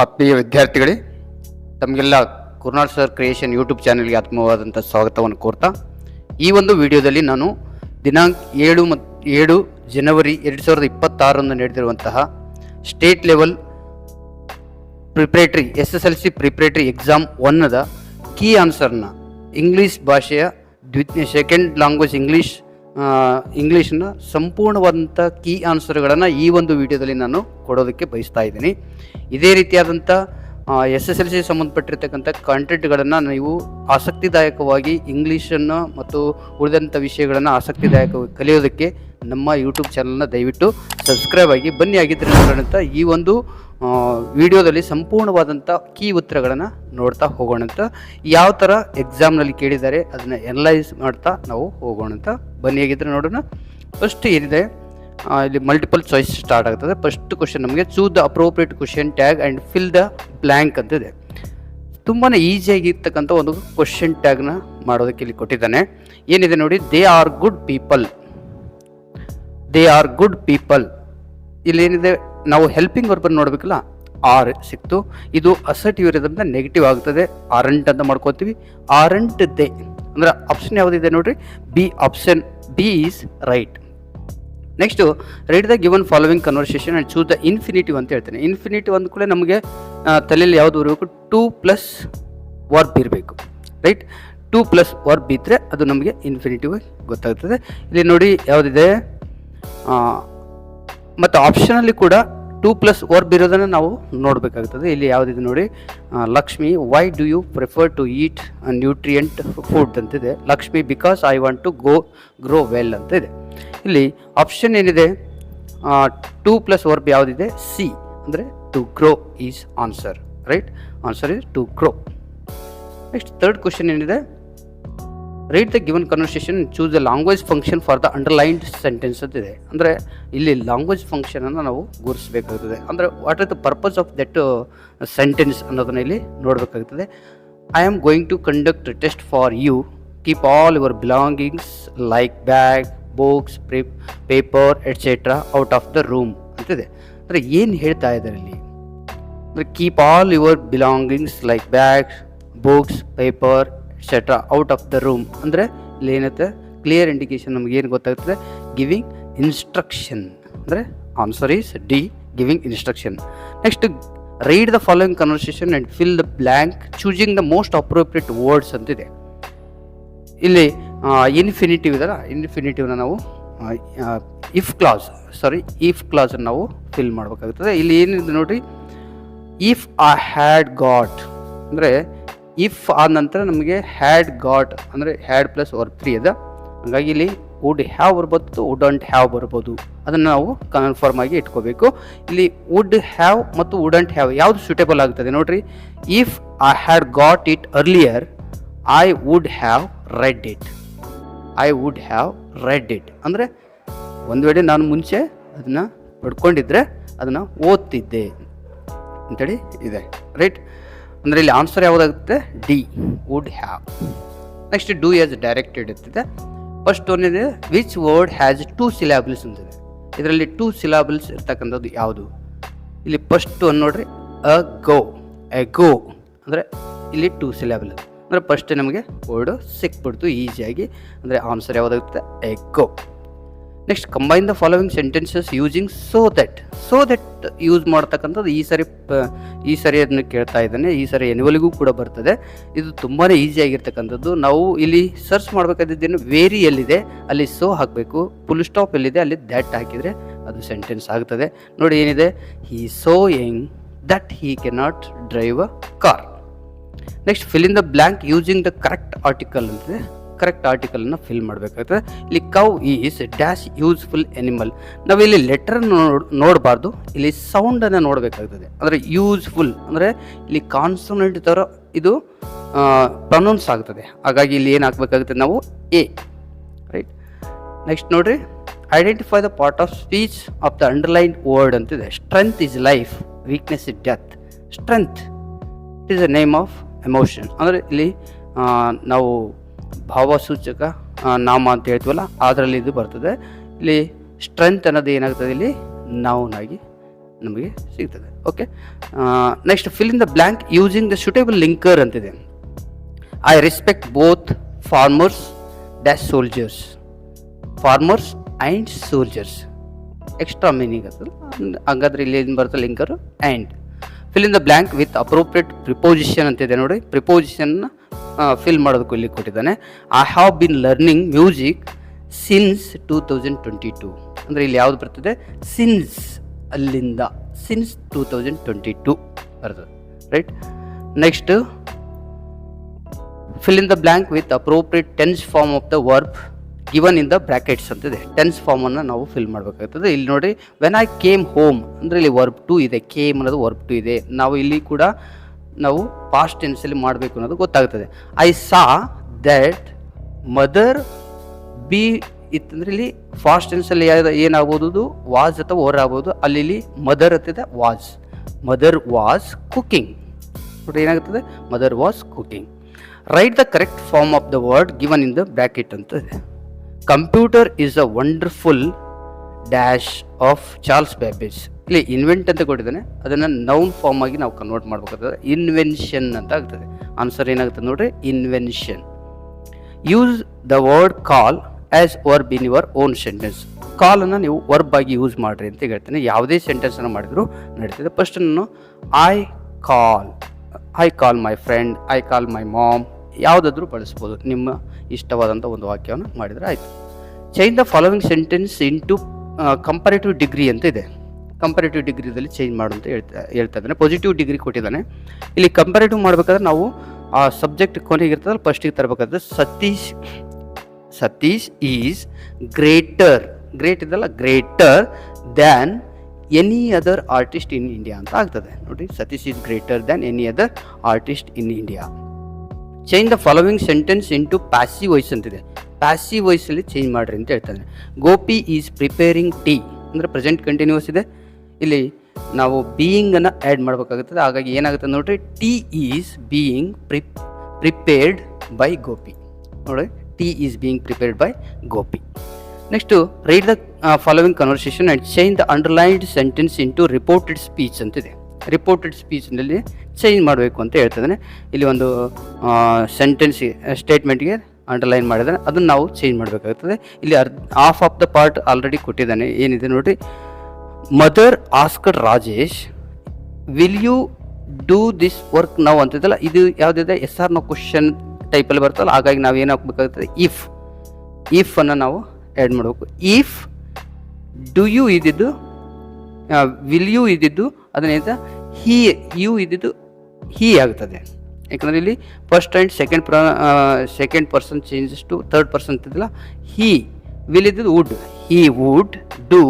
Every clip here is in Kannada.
ಆತ್ಮೀಯ ವಿದ್ಯಾರ್ಥಿಗಳೇ, ತಮಗೆಲ್ಲ ಕುರುನಾಳ್ ಸರ್ ಕ್ರಿಯೇಷನ್ ಯೂಟ್ಯೂಬ್ ಚಾನೆಲ್ಗೆ ಆತ್ಮೀಯವಾದಂಥ ಸ್ವಾಗತವನ್ನು ಕೋರ್ತಾ ಈ ಒಂದು ವಿಡಿಯೋದಲ್ಲಿ ನಾನು ದಿನಾಂಕ 7 ಜನವರಿ 2026 ನಡೆದಿರುವಂತಹ state level preparatory SSLC preparatory exam 1ದ ಕೀ ಆನ್ಸರ್ನ ಇಂಗ್ಲೀಷ್ ಭಾಷೆಯ ಸೆಕೆಂಡ್ ಲ್ಯಾಂಗ್ವೇಜ್ ಇಂಗ್ಲೀಷ್ನ ಸಂಪೂರ್ಣವಾದಂಥ ಕೀ ಆನ್ಸರ್ಗಳನ್ನು ಈ ಒಂದು ವಿಡಿಯೋದಲ್ಲಿ ನಾನು ಕೊಡೋದಕ್ಕೆ ಬಯಸ್ತಾ ಇದ್ದೀನಿ. ಇದೇ ರೀತಿಯಾದಂಥ SSLC ಸಂಬಂಧಪಟ್ಟಿರ್ತಕ್ಕಂಥ ಕಾಂಟೆಂಟ್ಗಳನ್ನು ನೀವು ಆಸಕ್ತಿದಾಯಕವಾಗಿ ಇಂಗ್ಲೀಷನ್ನು ಮತ್ತು ಉಳಿದಂಥ ವಿಷಯಗಳನ್ನು ಆಸಕ್ತಿದಾಯಕವಾಗಿ ಕಲಿಯೋದಕ್ಕೆ ನಮ್ಮ ಯೂಟ್ಯೂಬ್ ಚಾನಲ್ನ ದಯವಿಟ್ಟು ಸಬ್ಸ್ಕ್ರೈಬ್ ಆಗಿ ಬನ್ನಿ. ಆಗಿದ್ದರೆ ನೋಡೋಣಂತ ಈ ಒಂದು ವಿಡಿಯೋದಲ್ಲಿ ಸಂಪೂರ್ಣವಾದಂಥ ಕೀ ಉತ್ತರಗಳನ್ನು ನೋಡ್ತಾ ಹೋಗೋಣಂತ. ಯಾವ ಥರ ಎಕ್ಸಾಮ್ನಲ್ಲಿ ಕೇಳಿದ್ದಾರೆ ಅದನ್ನು ಎನಲೈಸ್ ಮಾಡ್ತಾ ನಾವು ಹೋಗೋಣಂತ. ಬನ್ನಿ, ಆಗಿದ್ದರೆ ನೋಡೋಣ. ಫಸ್ಟ್ ಏನಿದೆ, ಇಲ್ಲಿ ಮಲ್ಟಿಪಲ್ ಚಾಯ್ಸ್ ಸ್ಟಾರ್ಟ್ ಆಗ್ತದೆ. ಫಸ್ಟ್ ಕ್ವಶನ್ ನಮಗೆ choose the appropriate question tag and fill the blank ಅಂತಿದೆ. ತುಂಬಾ ಈಸಿಯಾಗಿರ್ತಕ್ಕಂಥ ಒಂದು ಕ್ವಶನ್ ಟ್ಯಾಗ್ನ ಮಾಡೋದಕ್ಕೆ ಇಲ್ಲಿ ಕೊಟ್ಟಿದ್ದಾನೆ. ಏನಿದೆ ನೋಡಿ, they are good people. They are good people. ಇಲ್ಲಿ ಏನಿದೆ, ನಾವು ಹೆಲ್ಪಿಂಗ್ ವರ್ಬನ್ನು ನೋಡಬೇಕಲ್ಲ, ಆರ್ ಸಿಕ್ತು. ಇದು ಅಸರ್ಟಿವ್ ಇರೋದ್ರಿಂದ ನೆಗೆಟಿವ್ ಆಗ್ತದೆ, ಆರಂಟ್ ಅಂತ ಮಾಡ್ಕೊತೀವಿ. ಆರಂಟ್ ದೇ ಅಂದರೆ ಆಪ್ಷನ್ ಯಾವುದಿದೆ ನೋಡ್ರಿ, B. Option B is right. Next, right the given following conversation and choose the infinitive ಅಂತ ಹೇಳ್ತೇನೆ. ಇನ್ಫಿನಿಟಿವ್ ಅಂದ ಕೂಡ ನಮಗೆ ತಲೆಯಲ್ಲಿ ಯಾವುದು ಬರಬೇಕು, 2+ ವರ್ಬ್ ಇರಬೇಕು. ರೈಟ್, 2+ ವರ್ಬ್ ಇದ್ದರೆ ಅದು ನಮಗೆ ಇನ್ಫಿನಿಟಿವ್ ಗೊತ್ತಾಗ್ತದೆ. ಇಲ್ಲಿ ನೋಡಿ ಯಾವುದಿದೆ, ಮತ್ತು ಆಪ್ಷನಲ್ಲಿ ಕೂಡ 2+ ವರ್ಬ್ ಇರೋದನ್ನು ನಾವು ನೋಡಬೇಕಾಗ್ತದೆ. ಇಲ್ಲಿ ಯಾವುದಿದೆ ನೋಡಿ, Lakshmi why do you prefer to eat nutrient food ಅಂತಿದೆ. Lakshmi because I want to grow well ಅಂತ ಇದೆ. ಇಲ್ಲಿ ಆಪ್ಷನ್ ಏನಿದೆ, 2+ ವರ್ಬ್ ಯಾವುದಿದೆ, ಸಿ ಅಂದರೆ to grow is answer. Right, answer is to grow. Next third question ಏನಿದೆ, write the given conversation choose the language function for the underlined sentence ಅಂತಿದೆ. ಅಂದರೆ ಇಲ್ಲಿ ಲ್ಯಾಂಗ್ವೇಜ್ ಫಂಕ್ಷನನ್ನು ನಾವು ಗುರುತಿಸಬೇಕಾಗ್ತದೆ. ಅಂದರೆ what are the purpose of that sentence ಅನ್ನೋದನ್ನ ಇಲ್ಲಿ ನೋಡಬೇಕಾಗ್ತದೆ. I am going to conduct test for you, keep all your belongings like bag, books, paper etcetera out of the room ಅಂತಿದೆ. ಅಂದರೆ ಏನು ಹೇಳ್ತಾ ಇದ್ದಾರೆ ಇಲ್ಲಿ, ಅಂದರೆ keep all your belongings like bag, books, paper etcetera out of the room. ಅಂದರೆ ಇಲ್ಲಿ ಏನತ್ತೆ, ಕ್ಲಿಯರ್ ಇಂಡಿಕೇಶನ್ ನಮ್ಗೆ ಏನು ಗೊತ್ತಾಗ್ತದೆ, ಗಿವಿಂಗ್ ಇನ್ಸ್ಟ್ರಕ್ಷನ್. ಅಂದರೆ answer is D, giving instruction. Next, read the following conversation and fill the blank choosing the most appropriate words ಅಂತಿದೆ. ಇಲ್ಲಿ ಇನ್ಫಿನಿಟಿವ್ ಇದಲ್ಲ, ಇನ್ಫಿನಿಟಿವ್ನ ನಾವು ಇಫ್ ಕ್ಲಾಸನ್ನು ನಾವು ಫಿಲ್ ಮಾಡಬೇಕಾಗ್ತದೆ. ಇಲ್ಲಿ ಏನಿದೆ ನೋಡಿರಿ, ಇಫ್ ಐ ಹ್ಯಾಡ್ ಗಾಟ್ ಅಂದರೆ ಇಫ್ ಆದ ನಂತರ ನಮಗೆ ಹ್ಯಾಡ್ ಗಾಟ್ ಅಂದರೆ ಹ್ಯಾಡ್ ಪ್ಲಸ್ ವರ್ಬ್ 3 ಅದ. ಹಾಗಾಗಿ ಇಲ್ಲಿ ವುಡ್ ಹ್ಯಾವ್ ಬರ್ಬೋದು, ವುಡಂಟ್ ಹ್ಯಾವ್ ಬರ್ಬೋದು. ಅದನ್ನು ನಾವು ಕನ್ಫರ್ಮ್ ಆಗಿ ಇಟ್ಕೋಬೇಕು. ಇಲ್ಲಿ ವುಡ್ ಹ್ಯಾವ್ ಮತ್ತು ವುಡಂಟ್ ಹ್ಯಾವ್ ಯಾವುದು ಸೂಟೇಬಲ್ ಆಗ್ತದೆ ನೋಡ್ರಿ. If I had got it earlier I would have read it. I would have read it ಅಂದರೆ ಒಂದು ವೇಳೆ ನಾನು ಮುಂಚೆ ಅದನ್ನು ಪಡ್ಕೊಂಡಿದ್ರೆ ಅದನ್ನು ಓದ್ತಿದ್ದೆ ಅಂತೇಳಿ ಇದೆ. ರೈಟ್, ಅಂದರೆ ಇಲ್ಲಿ ಆನ್ಸರ್ ಯಾವುದಾಗುತ್ತೆ, D, would have. Next, do as directed ಇರ್ತಿದೆ. ಫಸ್ಟ್ ಒಂದಿದೆ, ವಿಚ್ ವರ್ಡ್ ಹ್ಯಾಸ್ 2 ಸಿಲಾಬಲ್ಸ್ ಅಂತಿದೆ. ಇದರಲ್ಲಿ 2 ಸಿಲಾಬಲ್ಸ್ ಇರ್ತಕ್ಕಂಥದ್ದು ಯಾವುದು? ಇಲ್ಲಿ ಫಸ್ಟ್ ಒಂದು ನೋಡ್ರಿ, ಅ ಗೋ ಅಂದರೆ ಇಲ್ಲಿ 2 ಸಿಲಾಬಲ್ ಅಂದರೆ ಫಸ್ಟ್ ನಮಗೆ ವರ್ಡ್ ಸಿಕ್ಬಿಡ್ತು ಈಸಿಯಾಗಿ. ಅಂದರೆ ಆನ್ಸರ್ ಯಾವುದಾಗುತ್ತೆ, A go. Next, combine the following sentences using so that use ಮಾಡ್ತಕ್ಕಂಥದ್ದು ಈ ಸರಿ ಅದನ್ನು ಕೇಳ್ತಾ ಇದ್ದಾನೆ. ಈ ಸರಿ ಎನ್ಯುವಲ್ಗೂ ಕೂಡ ಬರ್ತದೆ. ಇದು ತುಂಬಾ ಈಸಿಯಾಗಿರ್ತಕ್ಕಂಥದ್ದು. ನಾವು ಇಲ್ಲಿ ಸರ್ಚ್ ಮಾಡಬೇಕಾದಿದ್ದೇನು, ವೇರಿ ಎಲ್ಲಿದೆ ಅಲ್ಲಿ ಸೋ ಹಾಕಬೇಕು, ಫುಲ್ ಸ್ಟಾಪ್ ಎಲ್ಲಿದೆ ಅಲ್ಲಿ ದ್ಯಾಟ್ ಹಾಕಿದರೆ ಅದು ಸೆಂಟೆನ್ಸ್ ಆಗ್ತದೆ. ನೋಡಿ ಏನಿದೆ, he saying that he cannot drive a car. Next, fill in the blank using the correct article ಅಂತಿದೆ. ಕರೆಕ್ಟ್ ಆರ್ಟಿಕಲನ್ನು ಫಿಲ್ ಮಾಡಬೇಕಾಗ್ತದೆ. ಇಲ್ಲಿ cow is dash useful animal. ನಾವಿಲ್ಲಿ ಲೆಟರ್ ನೋಡಬಾರ್ದು, ಇಲ್ಲಿ ಸೌಂಡನ್ನು ನೋಡಬೇಕಾಗ್ತದೆ. ಅಂದರೆ ಯೂಸ್ಫುಲ್ ಅಂದರೆ ಇಲ್ಲಿ ಕಾನ್ಸೊನೆಂಟ್ ಥರ ಇದು ಪ್ರೊನೌನ್ಸ್ ಆಗ್ತದೆ. ಹಾಗಾಗಿ ಇಲ್ಲಿ ಏನು ಹಾಕಬೇಕಾಗುತ್ತೆ ನಾವು, ಎ. ರೈಟ್, ನೆಕ್ಸ್ಟ್ ನೋಡ್ರಿ, identify the part of speech of the underline word ಅಂತಿದೆ. Strength is life, weakness is death. Strength it is a name of emotion. ಅಂದರೆ ಇಲ್ಲಿ ನಾವು ಭಾವಸೂಚಕ ನಾಮ ಅಂತ ಹೇಳ್ತೀವಲ್ಲ, ಅದರಲ್ಲಿ ಇದು ಬರ್ತದೆ. ಇಲ್ಲಿ ಸ್ಟ್ರೆಂತ್ ಅನ್ನೋದು ಏನಾಗ್ತದೆ, ಇಲ್ಲಿ ನೌನ್ ಆಗಿ ನಮಗೆ ಸಿಗ್ತದೆ. Okay, next fill in the blank using the suitable linker ಅಂತಿದೆ. I respect both farmers dash soldiers, farmers and soldiers, extra meaning ಆಗ್ತದೆ. ಹಾಗಾದ್ರೆ ಇಲ್ಲಿ ಏನು ಬರುತ್ತೆ linker and. Fill in the blank with appropriate preposition ಅಂತಿದೆ ನೋಡಿ. ಪ್ರಿಪೋಸಿಷನ್ನ ಫಿಲ್ ಮಾಡೋದಕ್ಕೂ ಇಲ್ಲಿ ಕೊಟ್ಟಿದ್ದಾನೆ. I have been learning music since 2022 ಅಂದರೆ ಇಲ್ಲಿ ಯಾವುದು ಬರ್ತದೆ, ಸಿನ್ಸ್, ಅಲ್ಲಿಂದ, ಸಿನ್ಸ್ 2022 ಬರ್ತದೆ, right. Next fill in the blank with appropriate tense form of the verb given in the brackets ಅಂತಿದೆ. ಟೆನ್ಸ್ ಫಾರ್ಮನ್ನು ನಾವು ಫಿಲ್ ಮಾಡಬೇಕಾಗ್ತದೆ. ಇಲ್ಲಿ ನೋಡಿ, ವೆನ್ ಐ ಕೇಮ್ ಹೋಮ್ ಅಂದರೆ ಇಲ್ಲಿ ವರ್ಬ್ ಟು ಇದೆ, ಕೇಮ್ ಅನ್ನೋದು ವರ್ಬ್ ಟು ಇದೆ. ನಾವು ಇಲ್ಲಿ ಕೂಡ ನಾವು ಪಾಸ್ಟ್ ಟೆನ್ಸಲ್ಲಿ ಮಾಡಬೇಕು ಅನ್ನೋದು ಗೊತ್ತಾಗ್ತದೆ. I saw that mother B ಇತ್ತಂದ್ರೆ ಇಲ್ಲಿ ಫಾಸ್ಟ್ ಟೆನ್ಸಲ್ಲಿ ಏನಾಗ್ಬೋದು, ವಾಸ್ ಅಥವಾ ಓರ್ ಆಗ್ಬೋದು. ಅಲ್ಲಿ ಮದರ್ ಅಂತಿದೆ, ವಾಸ್, ಮದರ್ ವಾಸ್ ಕುಕಿಂಗ್. ನೋಡಿ ಏನಾಗ್ತದೆ, mother was cooking. Write the correct form of the word given in the bracket ಅಂತ ಇದೆ. Computer is a wonderful dash of Charles Babbage. ಇಲ್ಲಿ ಇನ್ವೆಂಟ್ ಅಂತ ಕೊಟ್ಟಿದ್ದಾನೆ, ಅದನ್ನು ನೌನ್ ಫಾರ್ಮ್ ಆಗಿ ನಾವು ಕನ್ವರ್ಟ್ ಮಾಡಬೇಕಾಗ್ತದೆ. ಇನ್ವೆನ್ಷನ್ ಅಂತ ಆಗ್ತದೆ. ಆನ್ಸರ್ ಏನಾಗ್ತದೆ ನೋಡ್ರಿ, invention. Use the word call as verb in your own sentence. ಕಾಲನ್ನು ನೀವು ವರ್ಬ್ ಆಗಿ ಯೂಸ್ ಮಾಡಿರಿ ಅಂತ ಹೇಳ್ತೇನೆ. ಯಾವುದೇ ಸೆಂಟೆನ್ಸನ್ನು ಮಾಡಿದ್ರು ನಡೀತದೆ. ಫಸ್ಟ್ ನಾನು I call my friend, I call my mom, ಯಾವುದಾದ್ರೂ ಬಳಸ್ಬೋದು. ನಿಮ್ಮ ಇಷ್ಟವಾದಂಥ ಒಂದು ವಾಕ್ಯವನ್ನು ಮಾಡಿದರೆ ಆಯಿತು. Change the following sentence into ಕಂಪರೇಟಿವ್ degree ಅಂತ ಇದೆ. ಕಂಪರೇಟಿವ್ ಡಿಗ್ರಿದಲ್ಲಿ ಚೇಂಜ್ ಮಾಡು ಅಂತ ಹೇಳ್ತಾ ಇದ್ದಾನೆ. ಪಾಸಿಟಿವ್ ಡಿಗ್ರಿ ಕೊಟ್ಟಿದ್ದಾನೆ. ಇಲ್ಲಿ ಕಂಪರೇಟಿವ್ ಮಾಡಬೇಕಾದ್ರೆ ನಾವು ಆ ಸಬ್ಜೆಕ್ಟ್ ಕೊನೆಗೆ ಇರ್ತದಲ್ಲ ಫಸ್ಟಿಗೆ ತರಬೇಕಾದ್ರೆ ಸತೀಶ್ ಈಸ್ ಗ್ರೇಟರ್, ಗ್ರೇಟ್ ಇದಲ್ಲ, greater than any other artist in India ಅಂತ ಆಗ್ತದೆ. ನೋಡಿ, Satish is greater than any other artist in India. Change the following sentence into passive voice ಅಂತಿದೆ. ಪ್ಯಾಸಿವ್ ವಾಯ್ಸಲ್ಲಿ ಚೇಂಜ್ ಮಾಡಿರಿ ಅಂತ ಹೇಳ್ತಾನೆ. ಗೋಪಿ ಈಸ್ ಪ್ರಿಪೇರಿಂಗ್ ಟೀ ಅಂದರೆ ಪ್ರೆಸೆಂಟ್ ಕಂಟಿನ್ಯೂಸ್ ಇದೆ. ಇಲ್ಲಿ ನಾವು ಬೀಯಿಂಗನ್ನು ಆ್ಯಡ್ ಮಾಡಬೇಕಾಗುತ್ತದೆ. ಹಾಗಾಗಿ ಏನಾಗುತ್ತೆ ನೋಡಿರಿ, tea is being prepared by Gopi. ನೋಡಿ, tea is being prepared by Gopi. Next right the following conversation and change the underlined sentence into reported speech ಅಂತಿದೆ. ರಿಪೋರ್ಟೆಡ್ ಸ್ಪೀಚ್ನಲ್ಲಿ ಚೇಂಜ್ ಮಾಡಬೇಕು ಅಂತ ಹೇಳ್ತಿದ್ದಾನೆ. ಇಲ್ಲಿ ಒಂದು ಸೆಂಟೆನ್ಸ್ ಸ್ಟೇಟ್ಮೆಂಟ್ಗೆ ಅಂಡರ್ಲೈನ್ ಮಾಡಿದ್ದಾನೆ, ಅದನ್ನು ನಾವು ಚೇಂಜ್ ಮಾಡಬೇಕಾಗ್ತದೆ. ಇಲ್ಲಿ half of the part already ಕೊಟ್ಟಿದ್ದಾನೆ. ಏನಿದೆ ನೋಡಿ, mother asked Rajesh will you do this work ನಾವು ಅಂತಿದ್ದಲ್ಲ, ಇದು ಯಾವುದಿದೆ, ಎಸ್ ಆರ್ ನೋ ಕ್ವಶನ್ ಟೈಪಲ್ಲಿ ಬರ್ತಲ್ಲ. ಹಾಗಾಗಿ ನಾವು ಏನು ಹಾಕ್ಬೇಕಾಗ್ತದೆ, ಇಫ್ ಅನ್ನು ನಾವು ಆ್ಯಡ್ ಮಾಡಬೇಕು. ಇಫ್ ಡು ಯು ಇದ್ದಿದ್ದು, ವಿಲ್ ಯು ಇದ್ದಿದ್ದು ಅದನ್ನೇಂತ ಯು ಇದ್ದಿದ್ದು ಹೀ ಆಗ್ತದೆ. ಯಾಕಂದರೆ ಇಲ್ಲಿ first and second person changes to third person ಅಂತಿದ್ದಲ್ಲ. ಹೀ ವಿಲ್ ಇದ್ದಿದ್ದು would, he would do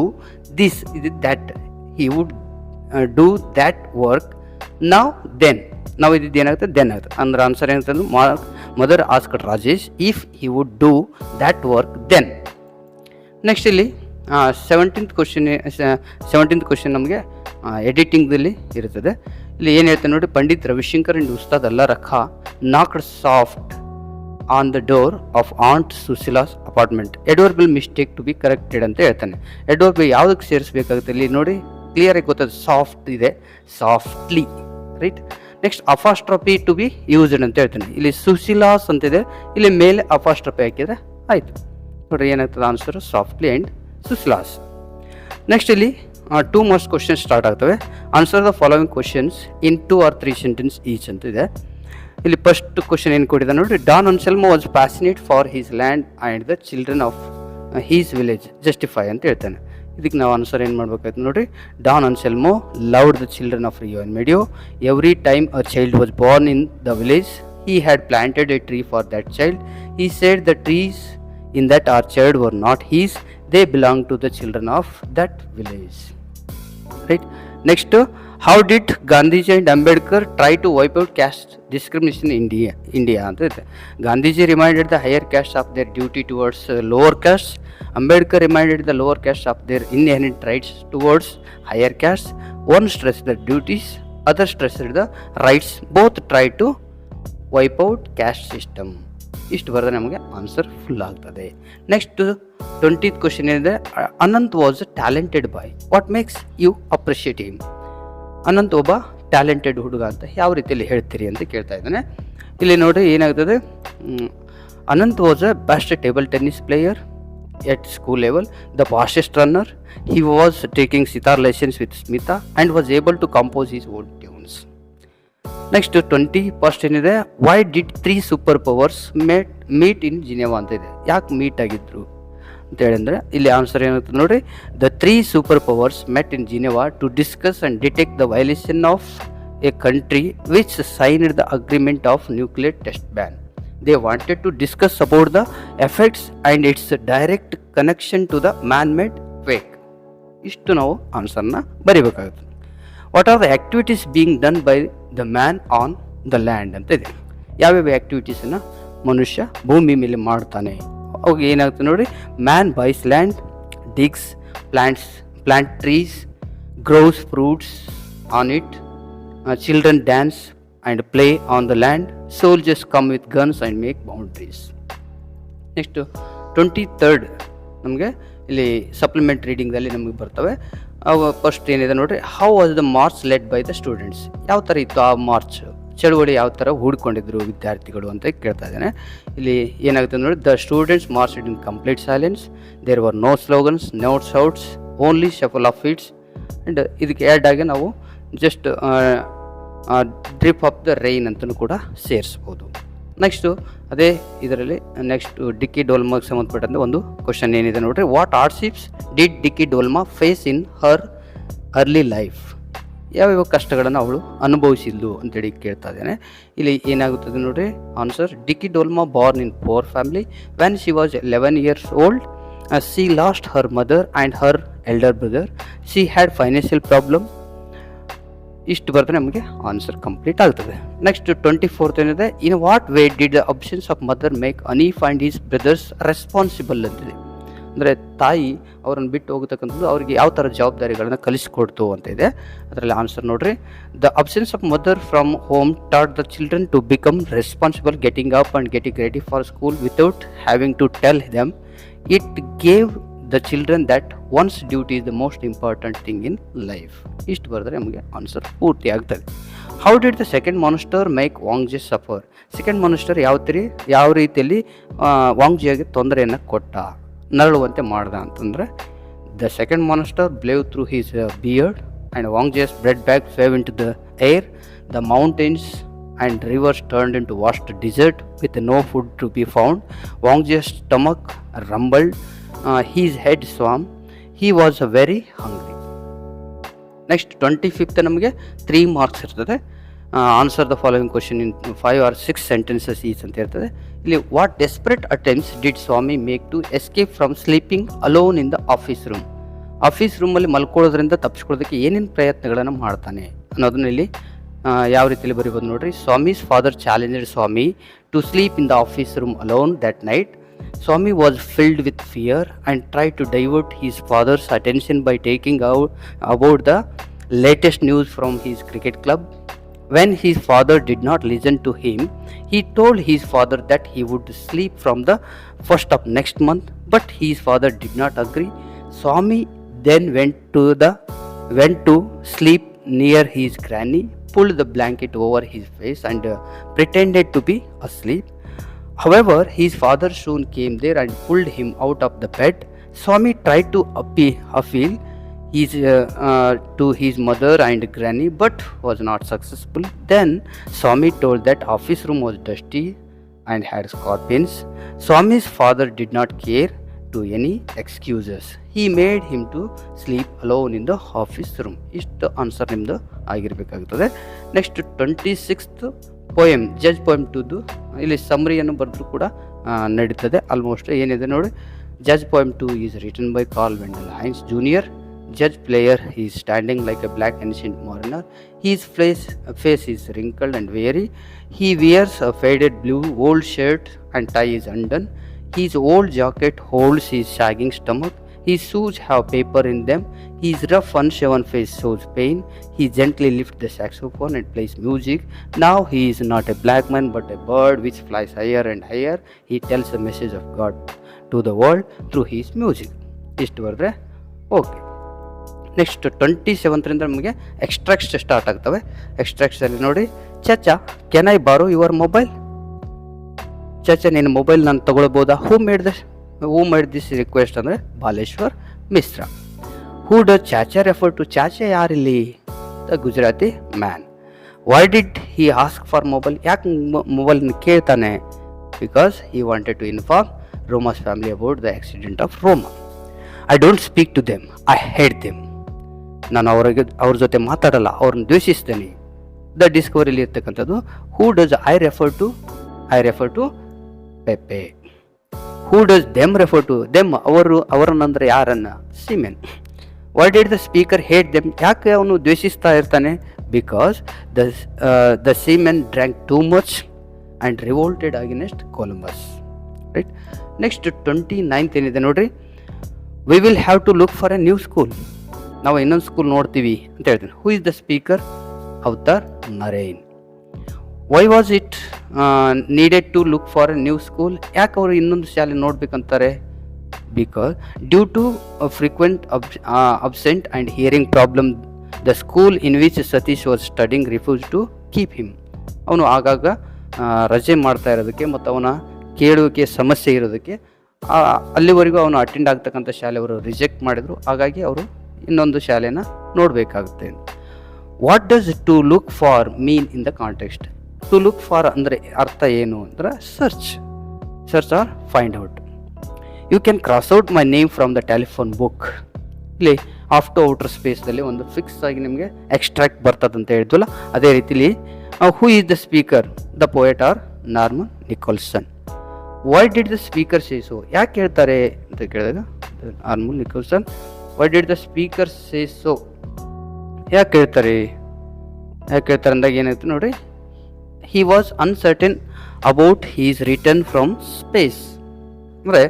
this ಇದ್ದಿದ್ದು that, he would do that work. ನಾವು ದೆನ್, ನಾವು ಇದ್ದಿದ್ದು ಏನಾಗುತ್ತೆ, ದೆನ್ ಆಗುತ್ತೆ. ಅಂದ್ರೆ ಆನ್ಸರ್ ಏನಂತಂದು mother asked Rajesh if he would do that work then. Next ಇಲ್ಲಿ 17th ಕ್ವಶನ್ ನಮಗೆ ಎಡಿಟಿಂಗ್ದಲ್ಲಿ ಇರುತ್ತದೆ. ಇಲ್ಲಿ ಏನು ಹೇಳ್ತಾನೆ ನೋಡಿ, Pandit Ravishankar and Ustad Alla Rakha knocked soft on the door of aunt Sushila's apartment. Adverb will mistake to be corrected ಅಂತ ಹೇಳ್ತಾನೆ. ಎಡ್ವರ್ಬ್ ಯಾವುದಕ್ಕೆ ಸೇರಿಸಬೇಕಾಗುತ್ತೆ ಇಲ್ಲಿ ನೋಡಿ, ಕ್ಲಿಯರಾಗಿ ಗೊತ್ತಾದ, ಸಾಫ್ಟ್ ಇದೆ, softly, right. Next apostrophe to be used ಅಂತ ಹೇಳ್ತಾನೆ. ಇಲ್ಲಿ ಸುಶೀಲಾಸ್ ಅಂತಿದೆ, ಇಲ್ಲಿ ಮೇಲೆ ಅಫಾಸ್ಟ್ರಫಿ ಹಾಕಿದರೆ ಆಯಿತು. ನೋಡ್ರಿ ಏನಾಗ್ತದೆ answer, softly and Sushila's. Next ಇಲ್ಲಿ 2 ಮಾರ್ಕ್ಸ್ ಕ್ವಶನ್ಸ್ ಸ್ಟಾರ್ಟ್ ಆಗ್ತವೆ. Answer the following questions in 2 or 3 sentence each ಅಂತ ಇದೆ. ಇಲ್ಲಿ ಫಸ್ಟ್ ಕ್ವಶನ್ ಏನು ಕೊಟ್ಟಿದೆ ನೋಡಿ, Don Anselmo was passionate for his land and the children of his village, justify ಅಂತ ಹೇಳ್ತಾನೆ. ಇದಕ್ಕೆ ನಾವು ಆನ್ಸರ್ ಏನು ಮಾಡಬೇಕಾಯ್ತು ನೋಡಿರಿ, Don Anselmo loved the children of Rio and ಮೆಡಿಯೋ. Every time a child was born in the village he had planted a tree for that child. He said the trees in that orchard were not his, they belonged to the children of that village. Right. Next, how did Gandhiji and Ambedkar try to wipe out caste discrimination in India? Gandhiji reminded the higher castes of their duty towards lower castes. Ambedkar reminded the lower castes of their inherent rights towards higher castes. One stressed the duties, other stressed the rights. Both tried to wipe out caste system. ಇಷ್ಟು ಬರೆದ್ರೆ ನಮಗೆ ಆನ್ಸರ್ ಫುಲ್ ಆಗ್ತದೆ. ನೆಕ್ಸ್ಟ್ 20th ಕ್ವಶನ್ ಏನಿದೆ, Anant was talented boy, what makes you appreciate him. Anant ಒಬ್ಬ ಟ್ಯಾಲೆಂಟೆಡ್ ಹುಡುಗ ಅಂತ ಯಾವ ರೀತಿಯಲ್ಲಿ ಹೇಳ್ತೀರಿ ಅಂತ ಕೇಳ್ತಾ ಇದ್ದಾನೆ. ಇಲ್ಲಿ ನೋಡಿ ಏನಾಗ್ತದೆ, Anant was a best table tennis player at school level, the fastest runner, he was taking sitar lessons with Smita and was able to compose his own tunes. Next 21st ಏನಿದೆ, why did 3 super powers meet in Geneva ಅಂತ ಇದೆ. ಯಾಕೆ ಮೀಟ್ ಆಗಿದ್ರು ಅಂತ ಹೇಳಿದ್ರೆ ಇಲ್ಲಿ ಆನ್ಸರ್ ಏನಾಗ್ತದೆ ನೋಡಿ, the 3 super powers met in Geneva to discuss and detect the violation of a country which signed the agreement of nuclear test ban. They wanted to discuss about the effects and its direct connection to the man-made quake. ಇಷ್ಟು ನಾವು ಆನ್ಸರ್ನ ಬರಿಬೇಕಾಗುತ್ತೆ. What are the activities being done by the man on the land ಅಂತ ಇದೆ. ಯಾವ್ಯಾವ ಆ್ಯಕ್ಟಿವಿಟೀಸನ್ನು ಮನುಷ್ಯ ಭೂಮಿ ಮೇಲೆ ಮಾಡ್ತಾನೆ ಅವಾಗ ಏನಾಗುತ್ತೆ ನೋಡಿ, man byes land, digs, plant trees, grows fruits on it, children dance and play on the land, soldiers come with guns and make boundaries. Next 23rd ನಮಗೆ ಇಲ್ಲಿ ಸಪ್ಲಿಮೆಂಟ್ ರೀಡಿಂಗ್ದಲ್ಲಿ ನಮಗೆ ಬರ್ತವೆ. ಅವು ಫಸ್ಟ್ ಏನಿದೆ ನೋಡಿರಿ, how was the march led by the students. ಯಾವ ಥರ ಇತ್ತು ಆ ಮಾರ್ಚ್ ಚಳುವಳಿ, ಯಾವ ಥರ ಹೂಡ್ಕೊಂಡಿದ್ರು ವಿದ್ಯಾರ್ಥಿಗಳು ಅಂತ ಕೇಳ್ತಾ ಇದ್ದಾನೆ. ಇಲ್ಲಿ ಏನಾಗುತ್ತೆ ನೋಡಿ, the students march in complete silence, there were no slogans, no shouts, only shuffle of feets. And ಇದಕ್ಕೆ ಆ್ಯಡ್ ಆಗಿ ನಾವು just drip of the rain ಅಂತಲೂ ಕೂಡ ಸೇರಿಸ್ಬೋದು. ನೆಕ್ಸ್ಟು ಅದೇ ಇದರಲ್ಲಿ ನೆಕ್ಸ್ಟ್ ಡಿಕ್ಕಿ ಡೋಲ್ಮಾಗೆ ಸಂಬಂಧಪಟ್ಟಂತೆ ಒಂದು ಕ್ವಶನ್ ಏನಿದೆ ನೋಡ್ರಿ, what hardships did Dicky Dolma face in her early life. ಯಾವ್ಯಾವ ಕಷ್ಟಗಳನ್ನು ಅವಳು ಅನುಭವಿಸಿದ್ಲು ಅಂತೇಳಿ ಕೇಳ್ತಾ ಇದ್ದೇನೆ. ಇಲ್ಲಿ ಏನಾಗುತ್ತದೆ ನೋಡ್ರಿ answer, Dicky Dolma born in poor family, when she was 11 years old she lost her mother and her elder brother, she had financial problem. ಇಷ್ಟು ಬರೆದ್ರೆ ನಮಗೆ ಆನ್ಸರ್ ಕಂಪ್ಲೀಟ್ ಆಗ್ತದೆ. ನೆಕ್ಸ್ಟ್ 24th ಏನಿದೆ, in what way did the absence of mother make Aneef and his brothers responsible ಅಂತಿದೆ. ಅಂದರೆ ತಾಯಿ ಅವರನ್ನು ಬಿಟ್ಟು ಹೋಗತಕ್ಕಂಥದ್ದು ಅವರಿಗೆ ಯಾವ ಥರ ಜವಾಬ್ದಾರಿಗಳನ್ನು ಕಲಿಸ್ಕೊಡ್ತು ಅಂತ ಇದೆ. ಅದರಲ್ಲಿ ಆನ್ಸರ್ ನೋಡ್ರಿ, the absence of mother from home taught the children to become responsible, getting up and getting ready for school without having to tell them. It gave the children that one's duty is the most important thing in life. ಇಷ್ಟು ಬರೆದ್ರೆ ನಮಗೆ ಆನ್ಸರ್ ಪೂರ್ತಿ ಆಗ್ತದೆ. How did the second monster make Wangjie suffer. Second monster ಯಾವ ರೀತಿಯಲ್ಲಿ ವಾಂಗ್ಜಿಯಾಗೆ ತೊಂದರೆಯನ್ನು ಕೊಟ್ಟ, ನರಳುವಂತೆ ಮಾಡ್ದ ಅಂತಂದರೆ, the second monster ಬ್ಲೇವ್ through his beard and Wangjie's bread bag flew into the air, the mountains and rivers turned into vast desert with no food to be found. Wangje's stomach rumbled, his head swam, he was very hungry. Next 25th ನಮಗೆ 3 marks ಇರ್ತದೆ. Answer the following question in 5 or 6 sentences each ಅಂತ ಇರ್ತದೆ. ಇಲ್ಲಿ what desperate attempts did Swami make to escape from sleeping alone in the office room. Office ರೂಮಲ್ಲಿ ಮಲ್ಕೊಳ್ಳೋದ್ರಿಂದ ತಪ್ಪಿಸ್ಕೊಳ್ಳೋದಕ್ಕೆ ಏನೇನು ಪ್ರಯತ್ನಗಳನ್ನು ಮಾಡ್ತಾನೆ ಅನ್ನೋದನ್ನ ಇಲ್ಲಿ ಯಾವ ರೀತಿಯಲ್ಲಿ ಬರೀಬೋದು ನೋಡ್ರಿ. Swami's father challenged Swami to sleep in the office room alone that night. Swami was filled with fear and tried to divert his father's attention by taking out about the latest news from his cricket club. When his father did not listen to him, he told his father that he would sleep from the 1st of next month, but his father did not agree. Swami then went to sleep near his granny, pulled the blanket over his face and pretended to be asleep. However, his father soon came there and pulled him out of the bed. Swami tried to appeal to his mother and granny but was not successful. Then Swami told that office room was dusty and had scorpions. Swami's father did not care to any excuses. He made him to sleep alone in the office room. ಇಷ್ಟು ಆನ್ಸರ್ ನಿಮ್ಮದು ಆಗಿರಬೇಕಾಗುತ್ತದೆ. Next 26th poem, judge poem 2ದು ಇಲ್ಲಿ ಸಮ್ರಿಯನ್ನು ಬರೆದ್ರು ಕೂಡ ನಡೀತದೆ. ಆಲ್ಮೋಸ್ಟ್ ಏನಿದೆ ನೋಡಿ, judge poem 2 is written by Carl Wendell Hines junior. Judge player, he is standing like a black ancient mariner. His face is wrinkled and weary. He wears a faded blue old shirt and tie is undone. His old jacket holds his sagging stomach. His shoes have paper in them. His rough, unshaven face shows pain. He gently lifts the saxophone and plays music. Now he is not a black man but a bird which flies higher and higher. He tells the message of God to the world through his music. ಇಷ್ಟು ಬರೆದ್ರೆ ಓಕೆ. ನೆಕ್ಸ್ಟ್ 27ರಿಂದ ನಮಗೆ ಎಕ್ಸ್ಟ್ರಾಕ್ಟ್ಸ್ ಸ್ಟಾರ್ಟ್ ಆಗ್ತವೆ. ಎಕ್ಸ್ಟ್ರಾಕ್ಟ್ಸಲ್ಲಿ ನೋಡಿ, Chacha can I borrow your mobile? Chacha ನಿನ್ನ ಮೊಬೈಲ್ ನಾನು ತೊಗೊಳ್ಬೋದಾ? ಹೂ ಮೇಡ್ ದಿಸ್ ರಿಕ್ವೆಸ್ಟ್ ಅಂದರೆ Baleshwar Mishra. Who does Chacha refer to? Chacha ಯಾರಿಲ್ಲಿ? The Gujarati man. Why did he ask for mobile? ಯಾಕೆ ಮೊಬೈಲ್ನ ಕೇಳ್ತಾನೆ? Because he wanted to inform Roma's family about the accident of Roma. I don't speak to them, I hate them. ನಾನು ಅವ್ರ ಜೊತೆ ಮಾತಾಡಲ್ಲ, ಅವ್ರನ್ನ ದ್ವೇಷಿಸ್ತೇನೆ. ದ ಡಿಸ್ಕವರಿಲಿ ಇರ್ತಕ್ಕಂಥದ್ದು ಹೂ does I refer to? I refer to Pepe. Who does them refer to? Them ಅವರನ್ನಂದ್ರೆ ಯಾರನ್ನ? Seamen. Why did the speaker hate them? ಯಾಕೆ ಅವನು ದ್ವೇಷಿಸ್ತಾ ಇರ್ತಾನೆ? Because the seamen drank too much and revolted against Columbus. Right. Next 29th ಏನಿದೆ ನೋಡ್ರಿ, we will have to look for a new school. ನಾವು ಇನ್ನೊಂದು ಸ್ಕೂಲ್ ನೋಡ್ತೀವಿ ಅಂತ ಹೇಳ್ತೀನಿ. Who is the speaker? Avtar Naren. Why was it needed to look for a new school? ಯಾಕೆ ಅವರು ಇನ್ನೊಂದು ಶಾಲೆ ನೋಡ್ಬೇಕಂತಾರೆ? Because due to frequent absent and hearing problem the school in which Satish was studying refuse to keep him. ಅವನು ಆಗಾಗ ರಜೆ ಮಾಡ್ತಾ ಇರೋದಕ್ಕೆ ಮತ್ತು ಅವನ ಕೇಳುವಿಕೆ ಸಮಸ್ಯೆ ಇರೋದಕ್ಕೆ ಅಲ್ಲಿವರೆಗೂ ಅವನು ಅಟೆಂಡ್ ಆಗ್ತಕ್ಕಂಥ ಶಾಲೆಯವರು ರಿಜೆಕ್ಟ್ ಮಾಡಿದರು. ಹಾಗಾಗಿ ಅವರು ಇನ್ನೊಂದು ಶಾಲೆನ ನೋಡಬೇಕಾಗುತ್ತೆ. What does to look for mean in the context? To look for ಅಂದರೆ ಅರ್ಥ ಏನು ಅಂದ್ರೆ search or find out. You can cross out my name from the telephone book. ಇಲ್ಲಿ ಆಫ್ಟರ್ ಔಟರ್ ಸ್ಪೇಸ್ದಲ್ಲಿ ಒಂದು ಫಿಕ್ಸ್ ಆಗಿ ನಿಮಗೆ ಎಕ್ಸ್ಟ್ರಾಕ್ಟ್ ಬರ್ತದಂತ ಹೇಳಿದ್ವಲ್ಲ, ಅದೇ ರೀತಿಲಿ who is the speaker? The poet or Norman Nicholson. Why did the speaker say so? ಯಾಕೆ ಹೇಳ್ತಾರೆ ಅಂತ ಕೇಳಿದಾಗ Norman Nicholson. Why did the speaker say so? ಯಾಕೆ ಹೇಳ್ತಾರೆ ಅಂದಾಗ ಏನಾಯ್ತು ನೋಡ್ರಿ, he was uncertain about his return from space. ಅಂದರೆ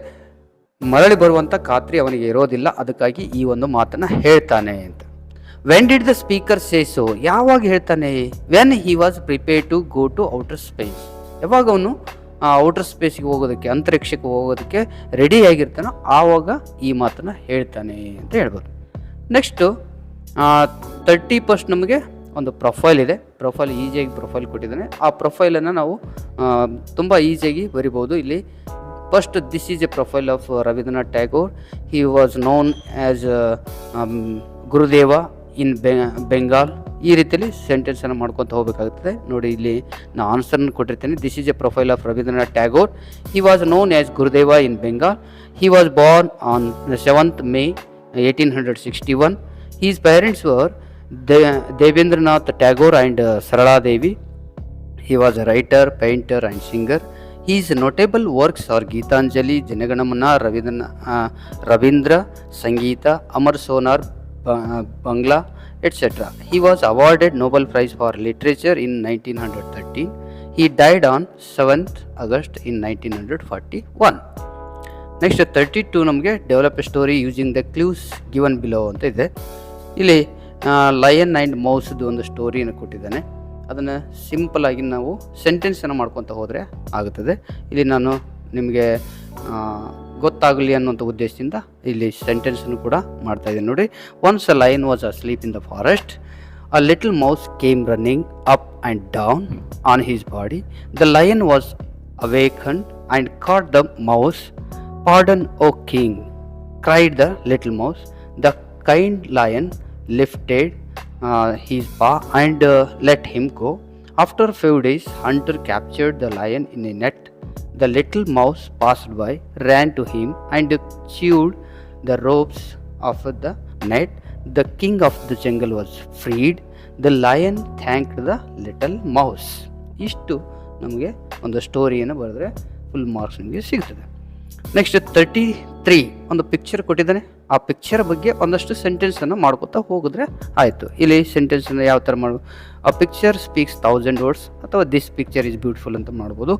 ಮರಳಿ ಬರುವಂಥ ಖಾತ್ರಿ ಅವನಿಗೆ ಇರೋದಿಲ್ಲ, ಅದಕ್ಕಾಗಿ ಈ ಒಂದು ಮಾತನ್ನು ಹೇಳ್ತಾನೆ ಅಂತ. When did the speaker say so? ಯಾವಾಗ ಹೇಳ್ತಾನೆ? When he was prepared to go to outer space. ಯಾವಾಗ ಅವನು ಔಟರ್ ಸ್ಪೇಸ್ಗೆ ಹೋಗೋದಕ್ಕೆ, ಅಂತರಿಕ್ಷಕ್ಕೆ ಹೋಗೋದಕ್ಕೆ ರೆಡಿ ಆಗಿರ್ತಾನೋ ಆವಾಗ ಈ ಮಾತನ್ನು ಹೇಳ್ತಾನೆ ಅಂತ ಹೇಳ್ಬೋದು. ನೆಕ್ಸ್ಟು 31st ನಮಗೆ ಒಂದು ಪ್ರೊಫೈಲ್ ಇದೆ. ಪ್ರೊಫೈಲ್ ಈಸಿಯಾಗಿ ಪ್ರೊಫೈಲ್ ಕೊಟ್ಟಿದ್ದಾನೆ. ಆ ಪ್ರೊಫೈಲನ್ನು ನಾವು ತುಂಬ ಈಸಿಯಾಗಿ ಬರಿಬೋದು. ಇಲ್ಲಿ first, this is a profile of Rabindranath Tagore. He was known as Gurudev in Bengal. ಈ ರೀತಿಯಲ್ಲಿ ಸೆಂಟೆನ್ಸನ್ನು ಮಾಡ್ಕೊತ ಹೋಗಬೇಕಾಗುತ್ತದೆ. ನೋಡಿ, ಇಲ್ಲಿ ನಾನು ಆನ್ಸರ್ನ ಕೊಟ್ಟಿರ್ತೇನೆ. This is a profile of Rabindranath Tagore. He was known as Gurudev in Bengal. He was born on 7th May 1861. His parents were Devendranath Tagore and Sarala Devi. He was a writer, painter and singer. His notable works are Geetanjali, Janaganamana, Ravindra Sangeeta, Amar Sonar, Bangla, etc. He was awarded Nobel Prize for Literature in 1913. He died on 7th August in 1941. Next 32 ನಮಗೆ develop A story using the clues given below ಅಂತ ಇದೆ. ಇಲ್ಲಿ ಲಯನ್ ಆ್ಯಂಡ್ ಮೌಸ್ದು ಒಂದು ಸ್ಟೋರಿಯನ್ನು ಕೊಟ್ಟಿದ್ದಾನೆ. ಅದನ್ನು ಸಿಂಪಲ್ ಆಗಿ ನಾವು ಸೆಂಟೆನ್ಸನ್ನು ಮಾಡ್ಕೊತ ಹೋದರೆ ಆಗುತ್ತದೆ. ಇಲ್ಲಿ ನಾನು ನಿಮಗೆ ಗೊತ್ತಾಗಲಿ ಅನ್ನೋಂಥ ಉದ್ದೇಶದಿಂದ ಇಲ್ಲಿ ಸೆಂಟೆನ್ಸನ್ನು ಕೂಡ ಮಾಡ್ತಾಯಿದ್ದೀನಿ ನೋಡಿ. Once a lion was asleep in the forest. A little mouse came running up and down on his body. The lion was awakened and caught the mouse. Pardon, O king, cried the little mouse. The kind lion lifted his paw and let him go. After a few days, hunter captured the lion in a net. The little mouse passed by, ran to him and chewed the ropes of the net. The king of the jungle was freed. The lion thanked the little mouse. ಇಷ್ಟು ನಮಗೆ ಒಂದು ಸ್ಟೋರಿಯನ್ನು ಬರೆದ್ರೆ ಫುಲ್ ಮಾರ್ಕ್ಸ್ ನಿಮಗೆ ಸಿಗ್ತದೆ. ನೆಕ್ಸ್ಟ್ 33 ಒಂದು ಪಿಕ್ಚರ್ ಕೊಟ್ಟಿದ್ದಾನೆ. ಆ ಪಿಕ್ಚರ್ ಬಗ್ಗೆ ಒಂದಷ್ಟು ಸೆಂಟೆನ್ಸನ್ನು ಮಾಡ್ಕೊತಾ ಹೋಗಿದ್ರೆ ಆಯಿತು. ಇಲ್ಲಿ ಸೆಂಟೆನ್ಸನ್ನು ಯಾವ ಥರ ಮಾಡ್ಬೋದು? ಆ ಪಿಕ್ಚರ್ ಸ್ಪೀಕ್ಸ್ 1000 words ಅಥವಾ ದಿಸ್ ಪಿಕ್ಚರ್ ಈಸ್ ಬ್ಯೂಟಿಫುಲ್ ಅಂತ ಮಾಡ್ಬೋದು.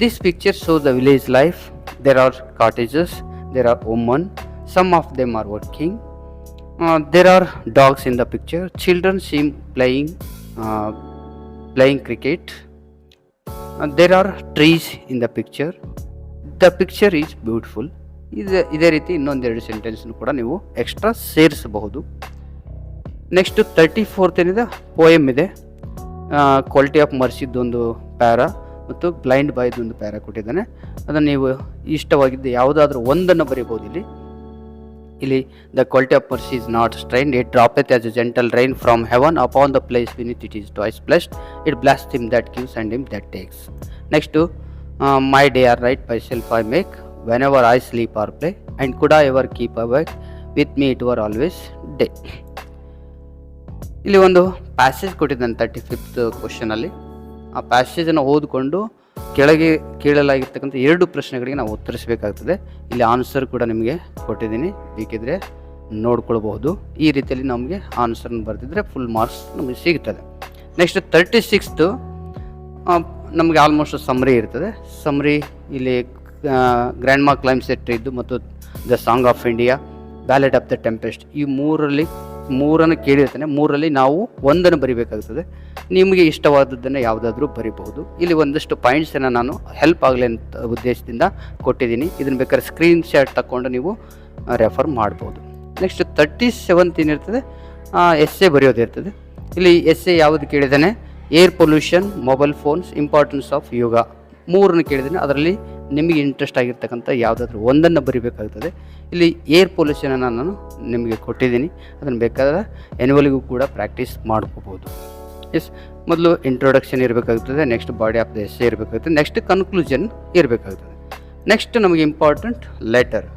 This picture shows the village life. There are cottages, there are woman Some of them are working. There are dogs in the picture. Children seem playing cricket. There are trees in the picture. The picture is beautiful. ಇದೇ ರೀತಿ ಇನ್ನೊಂದೆರಡು ಸೆಂಟೆನ್ಸ್ನು ಕೂಡ ನೀವು ಎಕ್ಸ್ಟ್ರಾ ಸೇರಿಸಬಹುದು. ನೆಕ್ಸ್ಟ್ 34th ಏನಿದೆ ಪೋಯಮ್ ಇದೆ. ಕ್ವಾಲಿಟಿ ಆಫ್ ಮರ್ಸಿದ್ದೊಂದು ಪ್ಯಾರಾ ಮತ್ತು ಬ್ಲೈಂಡ್ ಬಾಯ್ದೊಂದು ಪ್ಯಾರಾ ಕೊಟ್ಟಿದ್ದಾನೆ. ಅದನ್ನು ನೀವು ಇಷ್ಟವಾಗಿದ್ದು ಯಾವುದಾದ್ರೂ ಒಂದನ್ನು ಬರೀಬೋದು. ಇಲ್ಲಿ the quality of mercy is not strained, it droppeth as a gentle rain from heaven upon the place beneath it is twice blessed, it blesseth him that gives and him that takes. Next my day or write by self I make whenever I sleep or play, and could I ever keep awake with me it were always day. ಇಲ್ಲಿ ಒಂದು ಪ್ಯಾಸೇಜ್ ಕೊಟ್ಟಿದ್ದಾನೆ 35th ಕ್ವಶನಲ್ಲಿ. ಆ ಪ್ಯಾಸೇಜನ್ನು ಓದಿಕೊಂಡು ಕೆಳಗೆ ಕೇಳಲಾಗಿರ್ತಕ್ಕಂಥ 2 ಪ್ರಶ್ನೆಗಳಿಗೆ ನಾವು ಉತ್ತರಿಸಬೇಕಾಗ್ತದೆ. ಇಲ್ಲಿ ಆನ್ಸರ್ ಕೂಡ ನಿಮಗೆ ಕೊಟ್ಟಿದ್ದೀನಿ, ಬೇಕಿದ್ರೆ ನೋಡ್ಕೊಳ್ಬಹುದು. ಈ ರೀತಿಯಲ್ಲಿ ನಮಗೆ ಆನ್ಸರ್ನ ಬರೆದಿದ್ರೆ ಫುಲ್ ಮಾರ್ಕ್ಸ್ ನಮಗೆ ಸಿಗ್ತದೆ. ನೆಕ್ಸ್ಟ್ 36th ನಮಗೆ ಆಲ್ಮೋಸ್ಟ್ ಸಮ್ರಿ ಇರ್ತದೆ. ಸಮ್ರಿ ಇಲ್ಲಿ ಗ್ರ್ಯಾಂಡ್ ಮಾ ಕ್ಲೈಮ್ಸ್ ಎ ಟ್ರೀ ಇದ್ದು ಮತ್ತು the song of India, ballad of the tempest, ಈ ಮೂರನ್ನು ಕೇಳಿರ್ತಾನೆ. 3ರಲ್ಲಿ ನಾವು ಒಂದನ್ನು ಬರಿಬೇಕಾಗ್ತದೆ. ನಿಮಗೆ ಇಷ್ಟವಾದದ್ದನ್ನು ಯಾವುದಾದ್ರೂ ಬರಿಬಹುದು. ಇಲ್ಲಿ ಒಂದಷ್ಟು ಪಾಯಿಂಟ್ಸನ್ನು ನಾನು ಹೆಲ್ಪ್ ಆಗಲಿ ಅಂತ ಉದ್ದೇಶದಿಂದ ಕೊಟ್ಟಿದ್ದೀನಿ. ಇದನ್ನು ಬೇಕಾದ್ರೆ ಸ್ಕ್ರೀನ್ ಶಾಟ್ ತಗೊಂಡು ನೀವು ರೆಫರ್ ಮಾಡ್ಬೋದು. ನೆಕ್ಸ್ಟ್ 37th ಏನಿರ್ತದೆ ಎಸ್ಸೆ ಬರೆಯೋದಿರ್ತದೆ. ಇಲ್ಲಿ ಎಸ್ಸೆ ಯಾವುದು ಕೇಳಿದ್ದಾನೆ, air pollution, mobile phones, importance of yoga, 3 ಕೇಳಿದ್ದೀನಿ. ಅದರಲ್ಲಿ ನಿಮಗೆ ಇಂಟ್ರೆಸ್ಟ್ ಆಗಿರ್ತಕ್ಕಂಥ ಯಾವುದಾದ್ರೂ ಒಂದನ್ನು ಬರಿಬೇಕಾಗ್ತದೆ. ಇಲ್ಲಿ ಏರ್ ಪೊಲ್ಯೂಷನನ್ನು ನಾನು ನಿಮಗೆ ಕೊಟ್ಟಿದ್ದೀನಿ, ಅದನ್ನು ಬೇಕಾದ್ರೆ ಎನ್ಯುವಲ್ಗೂ ಕೂಡ ಪ್ರಾಕ್ಟೀಸ್ ಮಾಡ್ಕೋಬೋದು. ಮೊದಲು ಇಂಟ್ರೊಡಕ್ಷನ್ ಇರಬೇಕಾಗ್ತದೆ, next body of the essay ಇರಬೇಕಾಗ್ತದೆ, ನೆಕ್ಸ್ಟ್ ಕನ್ಕ್ಲೂಷನ್ ಇರಬೇಕಾಗ್ತದೆ. ನೆಕ್ಸ್ಟ್ ನಮಗೆ ಇಂಪಾರ್ಟೆಂಟ್ ಲೆಟರ್.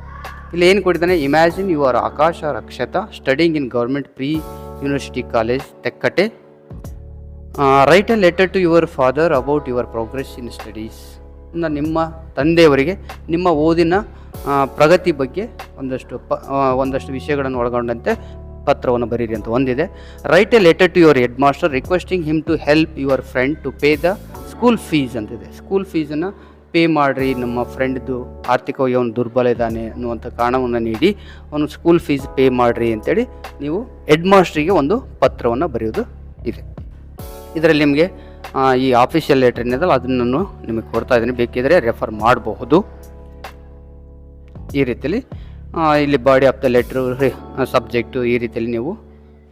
ಇಲ್ಲಿ ಏನು ಕೊಟ್ಟಿದ್ದಾನೆ, imagine you are Akash Rakshita studying in government pre university college Tekkatte. Write a letter to your father about your progress in studies. ನಿಮ್ಮ ತಂದೆಯವರಿಗೆ ನಿಮ್ಮ ಓದಿನ ಪ್ರಗತಿ ಬಗ್ಗೆ ಒಂದಷ್ಟು ವಿಷಯಗಳನ್ನು ಒಳಗೊಂಡಂತೆ ಪತ್ರವನ್ನು ಬರೀರಿ ಅಂತ ಒಂದಿದೆ. Write a letter to your head master requesting him to help your friend to pay the school fees ಅಂತಿದೆ. ಸ್ಕೂಲ್ ಫೀಸನ್ನು ಪೇ ಮಾಡಿರಿ, ನಮ್ಮ ಫ್ರೆಂಡ್ದು ಆರ್ಥಿಕವಾಗಿ ಅವನು ದುರ್ಬಲ ಇದ್ದಾನೆ ಅನ್ನುವಂಥ ಕಾರಣವನ್ನು ನೀಡಿ ಅವನು ಸ್ಕೂಲ್ ಫೀಸ್ ಪೇ ಮಾಡಿರಿ ಅಂತೇಳಿ ನೀವು ಹೆಡ್ ಮಾಸ್ಟ್ರಿಗೆ ಒಂದು ಪತ್ರವನ್ನು ಬರೆಯೋದು ಇದೆ. ಇದರಲ್ಲಿ ನಿಮಗೆ ಈ ಆಫೀಷಿಯಲ್ ಲೆಟರ್ ಏನಿದಲ್ಲ ಅದನ್ನು ನಾನು ನಿಮಗೆ ಕೊಡ್ತಾ ಇದ್ದೀನಿ, ಬೇಕಿದ್ರೆ ರೆಫರ್ ಮಾಡಬಹುದು. ಈ ರೀತಿಯಲ್ಲಿ ಇಲ್ಲಿ body of the letter, subject, ಈ ರೀತಿಯಲ್ಲಿ ನೀವು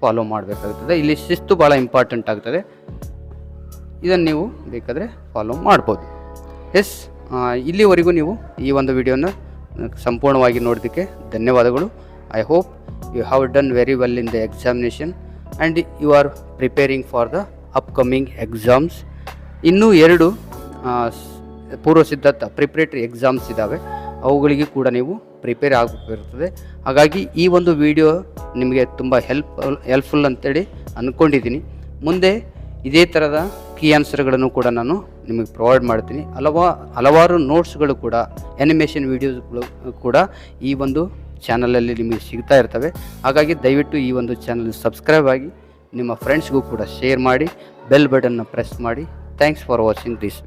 ಫಾಲೋ ಮಾಡಬೇಕಾಗ್ತದೆ. ಇಲ್ಲಿ ಶಿಸ್ತು ಭಾಳ ಇಂಪಾರ್ಟೆಂಟ್ ಆಗ್ತದೆ, ಇದನ್ನು ನೀವು ಬೇಕಾದರೆ ಫಾಲೋ ಮಾಡ್ಬೋದು. ಇಲ್ಲಿವರೆಗೂ ನೀವು ಈ ಒಂದು ವಿಡಿಯೋನ ಸಂಪೂರ್ಣವಾಗಿ ನೋಡೋದಕ್ಕೆ ಧನ್ಯವಾದಗಳು. I hope you have done very well in the examination and you are preparing for the upcoming exams. ಇನ್ನೂ 2 ಪೂರ್ವ ಸಿದ್ಧತಾ ಪ್ರಿಪ್ರೇಟರಿ ಎಕ್ಸಾಮ್ಸ್ ಇದ್ದಾವೆ, ಅವುಗಳಿಗೆ ಕೂಡ ನೀವು ಪ್ರಿಪೇರ್ ಆಗಬೇಕಿರ್ತದೆ. ಹಾಗಾಗಿ ಈ ಒಂದು ವಿಡಿಯೋ ನಿಮಗೆ ತುಂಬ ಹೆಲ್ಪ್ಫುಲ್ ಅಂತೇಳಿ ಅಂದ್ಕೊಂಡಿದ್ದೀನಿ. ಮುಂದೆ ಇದೇ ಥರದ ಕೀ ಆನ್ಸರ್ಗಳನ್ನು ಕೂಡ ನಾನು ನಿಮಗೆ ಪ್ರೊವೈಡ್ ಮಾಡ್ತೀನಿ. ಹಲವಾರು ನೋಟ್ಸ್ಗಳು ಕೂಡ, ಆ್ಯನಿಮೇಷನ್ ವೀಡಿಯೋಸ್ಗಳು ಕೂಡ ಈ ಒಂದು ಚಾನಲಲ್ಲಿ ನಿಮಗೆ ಸಿಗ್ತಾ ಇರ್ತವೆ. ಹಾಗಾಗಿ ದಯವಿಟ್ಟು ಈ ಒಂದು ಚಾನಲ್ ಸಬ್ಸ್ಕ್ರೈಬ್ ಆಗಿ ನಿಮ್ಮ ಫ್ರೆಂಡ್ಸ್ಗೂ ಕೂಡ ಶೇರ್ ಮಾಡಿ, ಬೆಲ್ ಬಟನ್ನ ಪ್ರೆಸ್ ಮಾಡಿ. Thanks for watching this.